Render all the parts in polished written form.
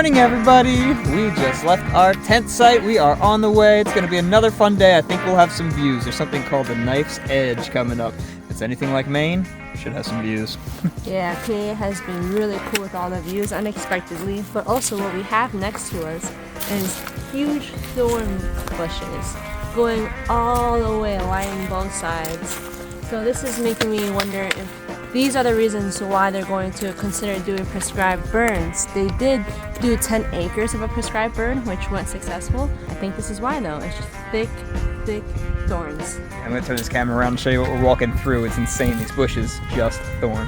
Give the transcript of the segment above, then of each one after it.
morning, everybody. We just left our tent site. We are on the way. It's going to be another fun day. I think we'll have some views. There's something called the Knife's Edge coming up. If it's anything like Maine, should have some views. Yeah, PA has been really cool with all the views unexpectedly, but also what we have next to us is huge thorn bushes going all the way, lining both sides. So this is making me wonder if these are the reasons why they're going to consider doing prescribed burns. They did do 10 acres of a prescribed burn, which went successful. I think this is why though. It's just thick, thick thorns. I'm going to turn this camera around and show you what we're walking through. It's insane. These bushes, just thorns.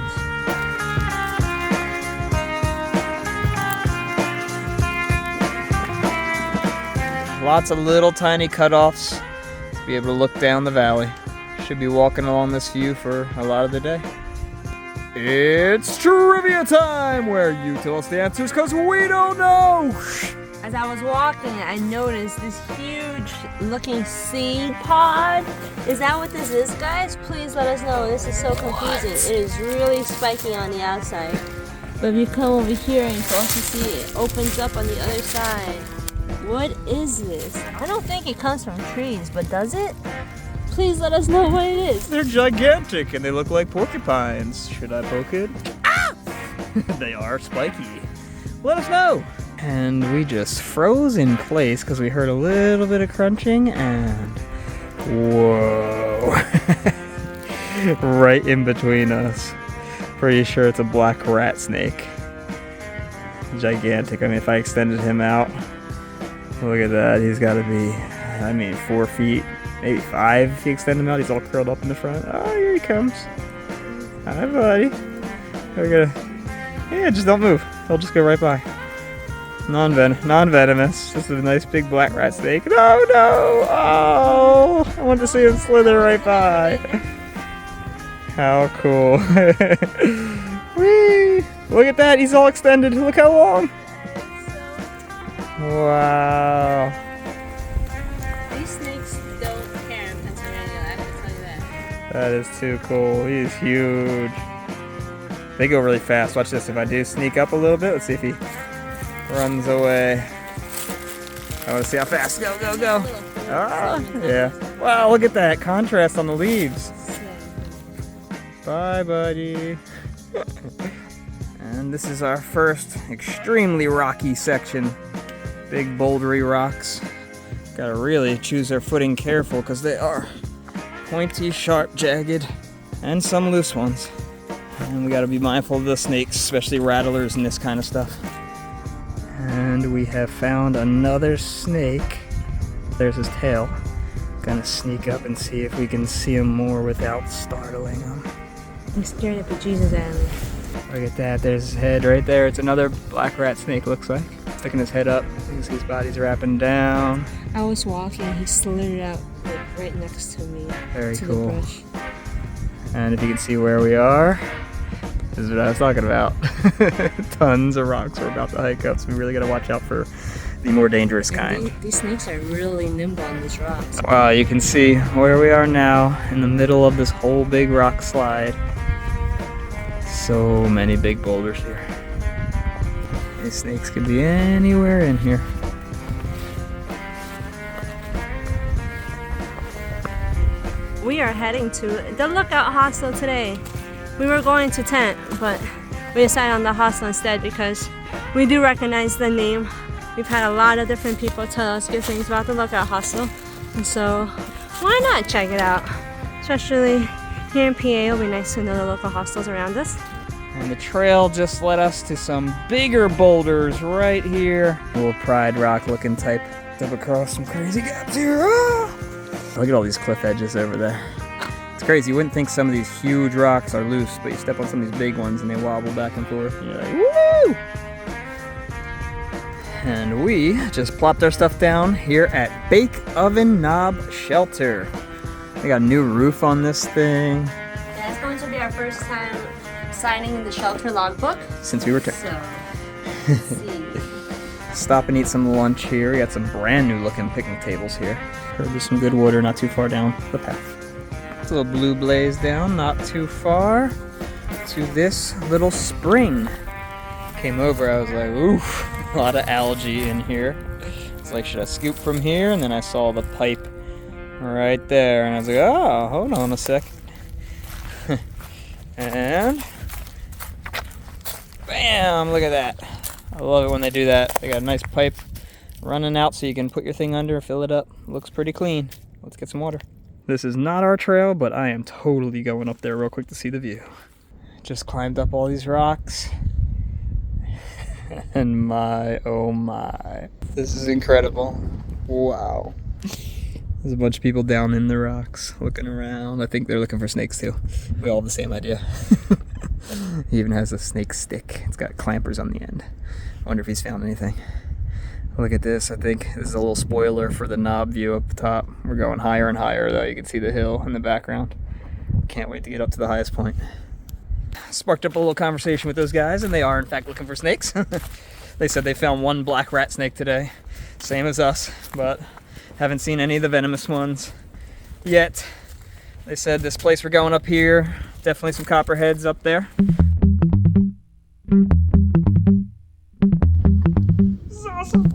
Lots of little tiny cutoffs to be able to look down the valley. Should be walking along this view for a lot of the day. It's trivia time, where you tell us the answers because we don't know. As I was walking, I noticed this huge looking seed pod. Is that what this is, guys? Please let us know. This is so confusing. It is really spiky on the outside. But if you come over here and you can also see it opens up on the other side. What is this? I don't think it comes from trees, but does it? Please let us know what it is. They're gigantic and they look like porcupines. Should I poke it? Ah! They are spiky. Let us know. And we just froze in place because we heard a little bit of crunching and whoa. Right in between us. Pretty sure it's a black rat snake. Gigantic. I mean, if I extended him out, look at that. He's got to be, 4 feet. Maybe 5 if you extend him out. He's all curled up in the front. Oh, here he comes. Hi, buddy. Yeah, just don't move. He'll just go right by. Non-venomous. Just a nice big black rat snake. No! Oh! I want to see him slither right by. How cool. Whee! Look at that. He's all extended. Look how long. Wow. That is too cool. He's huge. They go really fast. Watch this. If I do sneak up a little bit, let's see if he runs away. I want to see how fast. Go. Ah, yeah. Wow, look at that contrast on the leaves. Bye, buddy. And this is our first extremely rocky section. Big bouldery rocks. Gotta really choose our footing careful because they are pointy, sharp, jagged, and some loose ones. And we gotta be mindful of the snakes, especially rattlers and this kind of stuff. And we have found another snake. There's his tail. Gonna sneak up and see if we can see him more without startling him. I'm scared of bejesus out of me. Look at that, there's his head right there. It's another black rat snake, looks like. Sticking his head up. You can see his body's wrapping down. I was walking, he slithered out right next to me. Very to cool. The brush. And if you can see where we are, this is what I was talking about. Tons of rocks we're about to hike up, so we really got to watch out for the more dangerous kind. These snakes are really nimble on these rocks. Wow, you can see where we are now in the middle of this whole big rock slide. So many big boulders here. These snakes could be anywhere in here. We are heading to the Lookout Hostel today. We were going to tent, but we decided on the hostel instead because we do recognize the name. We've had a lot of different people tell us good things about the Lookout Hostel, and so why not check it out? Especially here in PA, it'll be nice to know the local hostels around us. And the trail just led us to some bigger boulders right here. A little Pride Rock looking type. Step across some crazy gaps here. Ah! Look at all these cliff edges over there. It's crazy. You wouldn't think some of these huge rocks are loose, but you step on some of these big ones and they wobble back and forth. And you're like, woo! And we just plopped our stuff down here at Bake Oven Knob Shelter. We got a new roof on this thing. Yeah, it's going to be our first time signing in the shelter logbook. Since we returned. So, let's see. Stop and eat some lunch here. We got some brand new looking picnic tables here. There's some good water not too far down the path. It's a little blue blaze down, not too far to this little spring. Came over, I was like, oof. A lot of algae in here. It's like, should I scoop from here? And then I saw the pipe right there, and I was like, oh, hold on a sec. And bam, look at that. I love it when they do that. They got a nice pipe running out so you can put your thing under, fill it up. Looks pretty clean. Let's get some water. This is not our trail, but I am totally going up there real quick to see the view. Just climbed up all these rocks. And my, oh my. This is incredible. Wow. There's a bunch of people down in the rocks looking around. I think they're looking for snakes too. We all have the same idea. He even has a snake stick. It's got clampers on the end. I wonder if he's found anything. Look at this. I think this is a little spoiler for the knob view up the top. We're going higher and higher though. You can see the hill in the background. Can't wait to get up to the highest point. Sparked up a little conversation with those guys, and they are in fact looking for snakes. They said they found one black rat snake today, same as us, but haven't seen any of the venomous ones yet. They said this place we're going up here, definitely some copperheads up there. This is awesome.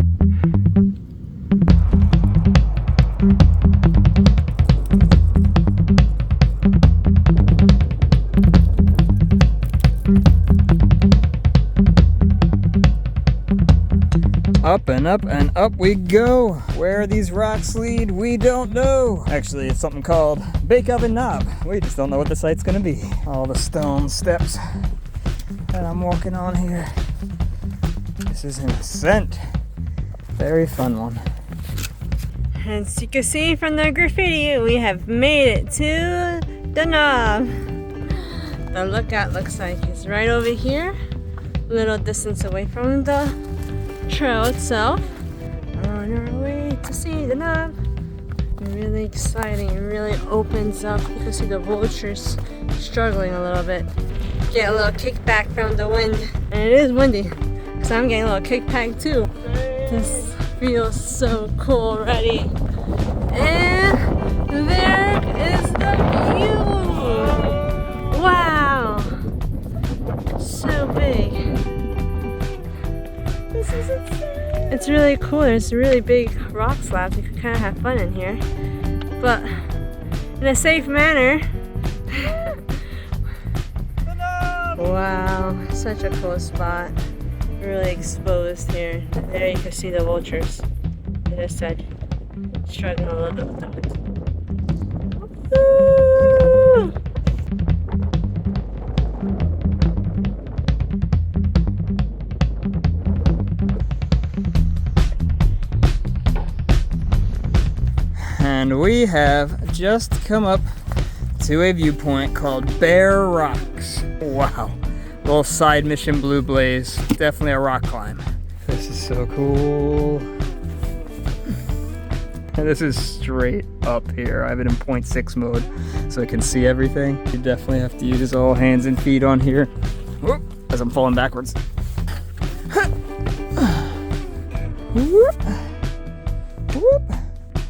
Up and up and up we go. Where these rocks lead, we don't know. Actually, it's something called Bake Oven Knob. We just don't know what the site's gonna be. All the stone steps that I'm walking on here. This is an ascent. Very fun one. As you can see from the graffiti, we have made it to the knob. The lookout looks like it's right over here, a little distance away from the trail itself. On our way to see the knob. Really exciting. It really opens up. You can see the vultures struggling a little bit. Get a little kickback from the wind. And it is windy, because I'm getting a little kickback too. This feels so cool already. And there is the view. Wow. So big. This is insane. It's really cool. There's really big rock slabs. You can kind of have fun in here, but in a safe manner. Wow, such a cool spot. Really exposed here. There you can see the vultures. As I said, struggling a little bit with the wind. And we have just come up to a viewpoint called Bear Rocks. Wow. Little side mission blue blaze. Definitely a rock climb. This is so cool. And this is straight up here. I have it in 0.6 mode so I can see everything. You definitely have to use all hands and feet on here. Whoop, as I'm falling backwards. Whoop. Whoop.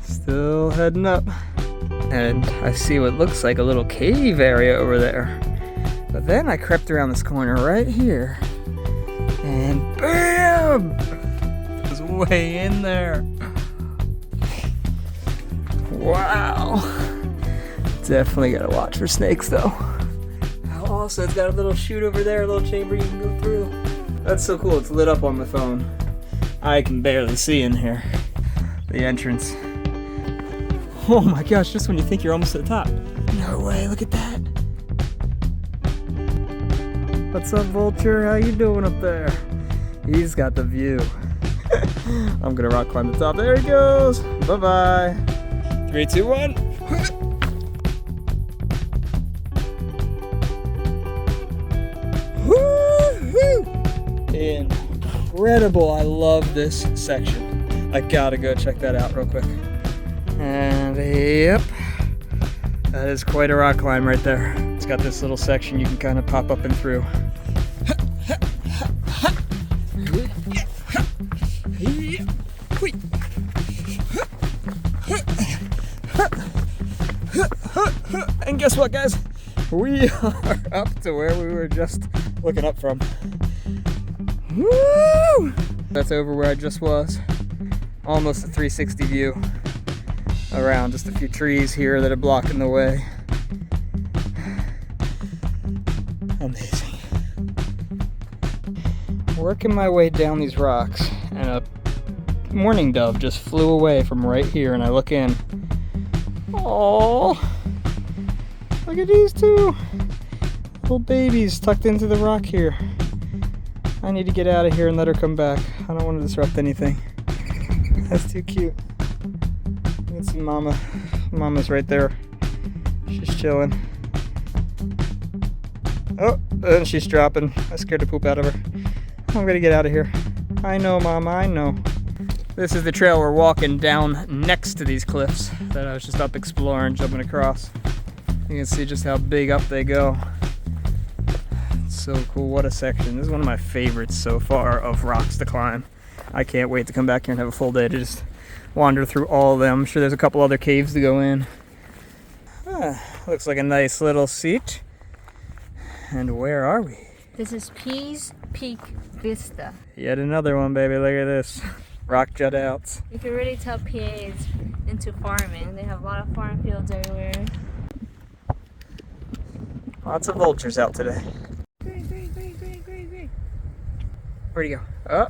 Still heading up. And I see what looks like a little cave area over there. But then I crept around this corner right here. And BAM! It was way in there. Wow. Definitely gotta watch for snakes though. Also, it's got a little chute over there, a little chamber you can go through. That's so cool, it's lit up on my phone. I can barely see in here. The entrance. Oh my gosh, just when you think you're almost at the top. No way, look at that. What's up, Vulture? How you doing up there? He's got the view. I'm gonna rock climb the top. There he goes. Bye-bye. 3, 2, 1. Woo-hoo! Incredible. I love this section. I gotta go check that out real quick. And yep, that is quite a rock climb right there. It's got this little section you can kind of pop up and through. And guess what, guys? We are up to where we were just looking up from. Woo! That's over where I just was. Almost a 360 view around. Just a few trees here that are blocking the way. Amazing. Working my way down these rocks, and a mourning dove just flew away from right here, and I look in. Oh, look at these two little babies tucked into the rock here. I need to get out of here and let her come back. I don't want to disrupt anything. That's too cute. You can see Mama. Mama's right there. She's chilling. Oh, and she's dropping. I scared the poop out of her. I'm gonna get out of here. I know, Mama, I know. This is the trail we're walking down next to these cliffs that I was just up exploring, jumping across. You can see just how big up they go. It's so cool. What a section. This is one of my favorites so far of rocks to climb. I can't wait to come back here and have a full day to just wander through all of them. I'm sure there's a couple other caves to go in. Looks like a nice little seat. And where are we? This is Pease Peak Vista. Yet another one, baby. Look at this. Rock jut outs. You can really tell PA is into farming. They have a lot of farm fields everywhere. Lots of vultures out today. Great. Where'd he go? Oh.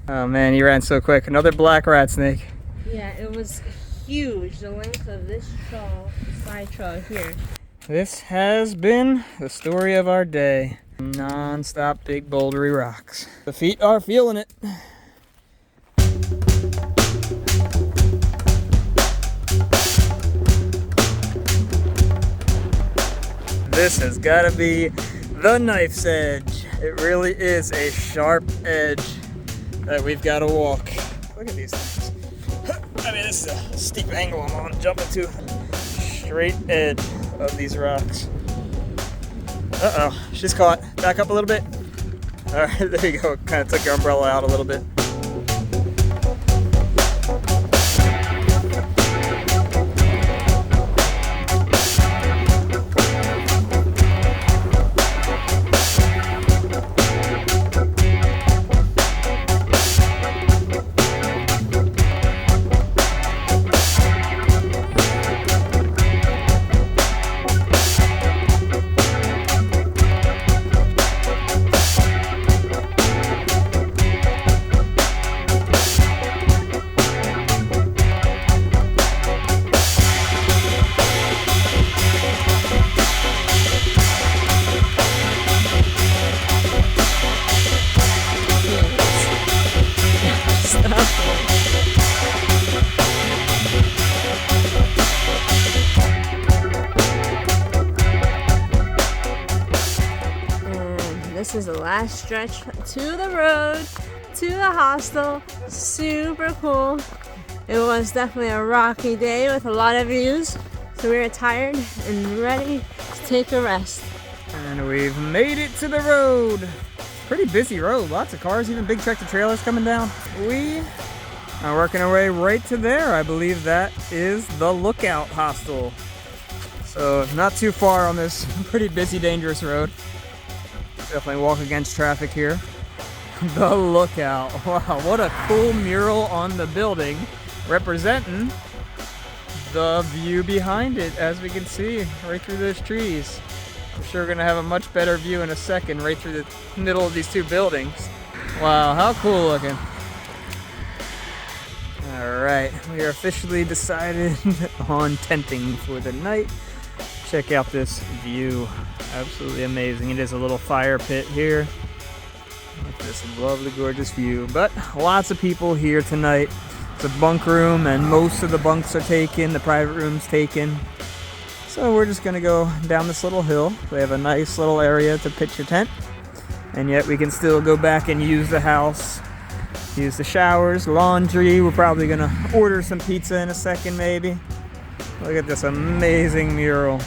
Oh man, he ran so quick. Another black rat snake. Yeah, it was huge. The length of this trail, the side trail here. This has been the story of our day. Non-stop big bouldery rocks. The feet are feeling it. This has got to be the knife's edge. It really is a sharp edge that we've got to walk. Look at these things. I mean, this is a steep angle I'm on, jumping to. Straight edge of these rocks. Uh-oh, she's caught. Back up a little bit. All right, there you go. Kind of took your umbrella out a little bit. This is the last stretch to the road, to the hostel. Super cool. It was definitely a rocky day with a lot of views. So we are tired and ready to take a rest. And we've made it to the road. Pretty busy road, lots of cars, even big tractor trailers coming down. We are working our way right to there. I believe that is the Lookout Hostel. So not too far on this pretty busy, dangerous road. Definitely walk against traffic here. The Lookout. Wow, what a cool mural on the building representing the view behind it, as we can see right through those trees. I'm sure we're gonna have a much better view in a second right through the middle of these two buildings. Wow, how cool looking. All right, we are officially decided on tenting for the night. Check out this view. Absolutely amazing. It is a little fire pit here. Look at this lovely, gorgeous view. But lots of people here tonight. It's a bunk room and most of the bunks are taken. The private room's taken. So we're just gonna go down this little hill. They have a nice little area to pitch your tent. And yet we can still go back and use the house. Use the showers, laundry. We're probably gonna order some pizza in a second maybe. Look at this amazing mural.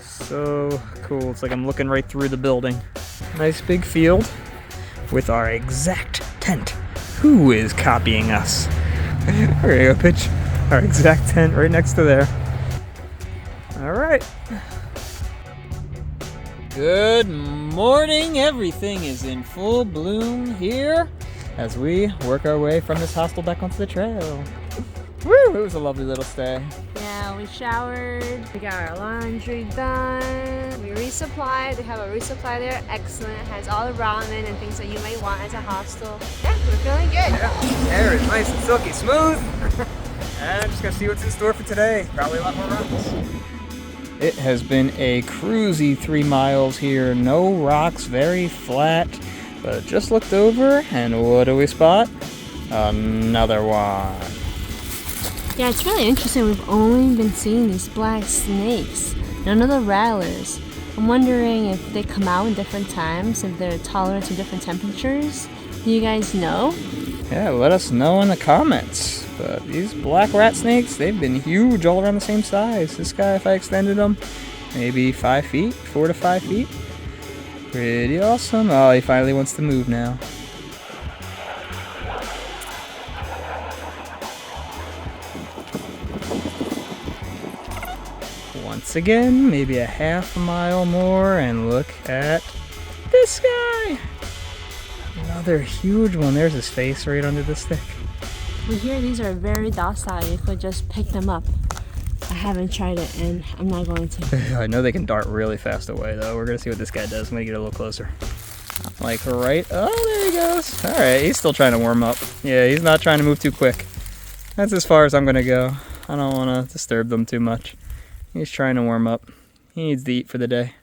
So cool. It's like I'm looking right through the building. Nice big field with our exact tent. Who is copying us? We're gonna go pitch our exact tent right next to there. All right. Good morning. morning. Everything is in full bloom here as we work our way from this hostel back onto the trail. Woo! It was a lovely little stay. Yeah, we showered, we got our laundry done, we resupplied. They have a resupply there, excellent. It has all the ramen and things that you may want as a hostel. Yeah, we're feeling good. Yeah, air is nice and silky smooth. And I'm just gonna see what's in store for today. Probably a lot more rocks. It has been a cruisy 3 miles here. No rocks, very flat. But just looked over, and what do we spot? Another one. Yeah, it's really interesting. We've only been seeing these black snakes, none of the rattlers. I'm wondering if they come out in different times, if they're tolerant to different temperatures. Do you guys know? Yeah, let us know in the comments. But these black rat snakes, they've been huge, all around the same size. This guy, if I extended him, maybe 5 feet, 4 to 5 feet. Pretty awesome. Oh, he finally wants to move now. Once again, maybe a half a mile more, and look at this guy. Another huge one. There's his face right under the stick. We hear these are very docile. You could just pick them up. I haven't tried it, and I'm not going to. I know they can dart really fast away, though. We're gonna see what this guy does. I'm gonna get a little closer. Like right. Oh, there he goes. All right, he's still trying to warm up. Yeah, he's not trying to move too quick. That's as far as I'm gonna go. I don't want to disturb them too much. He's trying to warm up. He needs to eat for the day.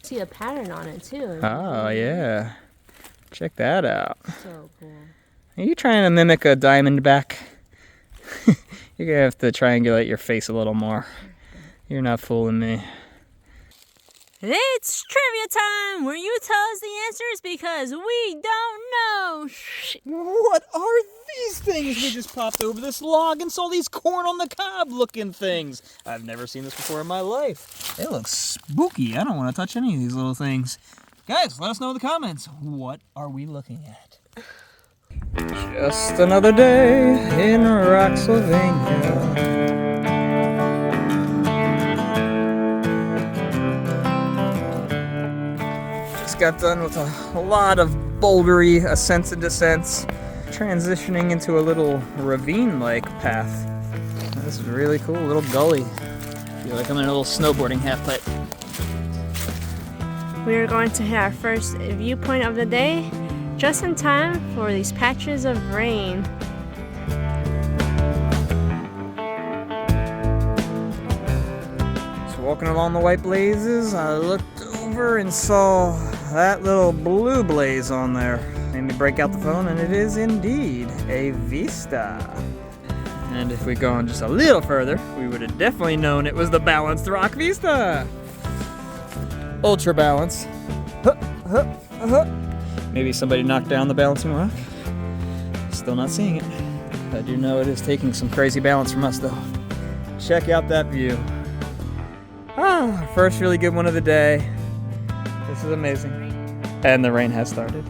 See a pattern on it too. Oh yeah, check that out. So cool. Are you trying to mimic a diamondback? You're gonna have to triangulate your face a little more. You're not fooling me. It's trivia time, where you tell us the answers because we don't know. What are these things we just popped over this log and saw these corn on the cob looking things? I've never seen this before in my life. They look spooky. I don't want to touch any of these little things. Guys, let us know in the comments. What are we looking at? Just another day in Rocksylvania. Got done with a lot of bouldery ascents and descents, transitioning into a little ravine-like path. This is really cool, a little gully. I feel like I'm in a little snowboarding half-pipe. We are going to hit our first viewpoint of the day, just in time for these patches of rain. So walking along the white blazes, I looked over and saw that little blue blaze on there. Made me break out the phone, and it is indeed a Vista. And if we'd gone just a little further, we would have definitely known it was the Balanced Rock Vista. Ultra balance. Maybe somebody knocked down the balancing rock. Still not seeing it. I do know it is taking some crazy balance from us, though. Check out that view. First really good one of the day. This is amazing. And the rain has started.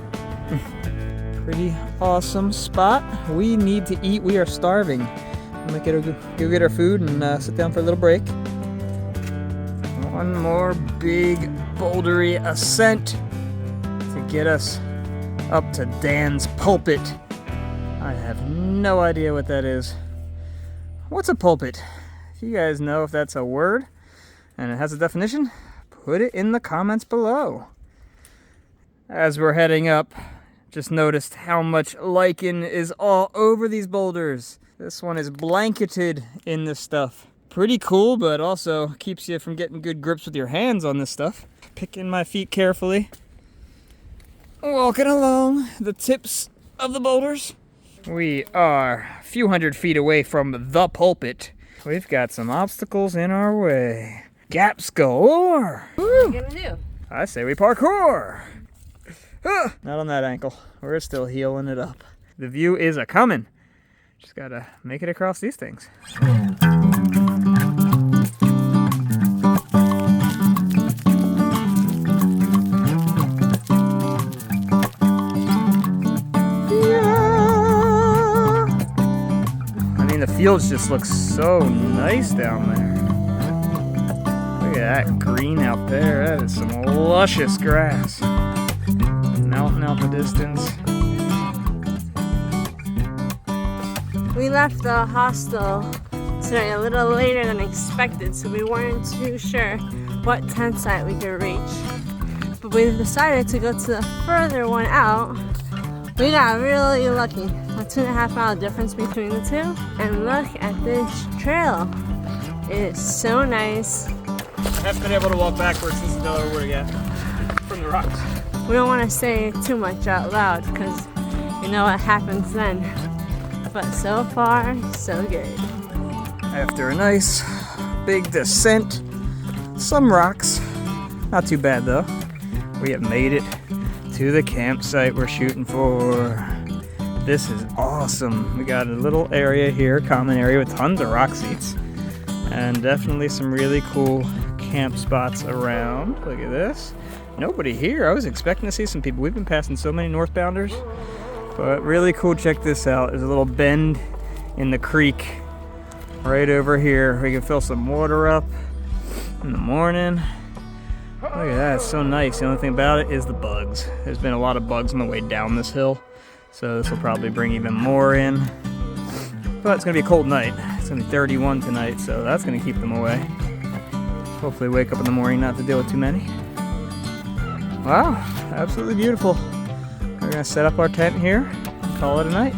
Pretty awesome spot. We need to eat. We are starving. I'm gonna go get our food and sit down for a little break. One more big bouldery ascent to get us up to Dan's Pulpit. I have no idea what that is. What's a pulpit? If you guys know if that's a word and it has a definition, put it in the comments below. As we're heading up, just noticed how much lichen is all over these boulders. This one is blanketed in this stuff. Pretty cool, but also keeps you from getting good grips with your hands on this stuff. Picking my feet carefully. Walking along the tips of the boulders. We are a few hundred feet away from the pulpit. We've got some obstacles in our way. Gaps galore. What are you gonna do? I say we parkour. Not on that ankle. We're still healing it up. The view is a-coming. Just gotta make it across these things. The fields just look so nice down there. Look at that green out there. That is some luscious grass. mountain out in the distance. We left the hostel today a little later than expected, so we weren't too sure what tent site we could reach. But we decided to go to the further one out. We got really lucky. A 2.5 mile difference between the two. And look at this trail. It is so nice. I haven't been able to walk backwards since the over yet from the rocks. We don't want to say too much out loud because you know what happens then. But so far, so good. After a nice big descent, some rocks, not too bad though. We have made it to the campsite we're shooting for. This is awesome. We got a little area here, common area with tons of rock seats, and definitely some really cool camp spots around. Look at this. Nobody here. I was expecting to see some people. We've been passing so many northbounders, but really cool. Check this out. There's a little bend in the creek right over here. We can fill some water up in the morning. Look at that, it's so nice. The only thing about it is the bugs. There's been a lot of bugs on the way down this hill, so this will probably bring even more in. But it's gonna be a cold night. It's gonna be 31 tonight, so that's gonna keep them away. Hopefully wake up in the morning not to deal with too many. Wow, absolutely beautiful. We're gonna set up our tent here and call it a night.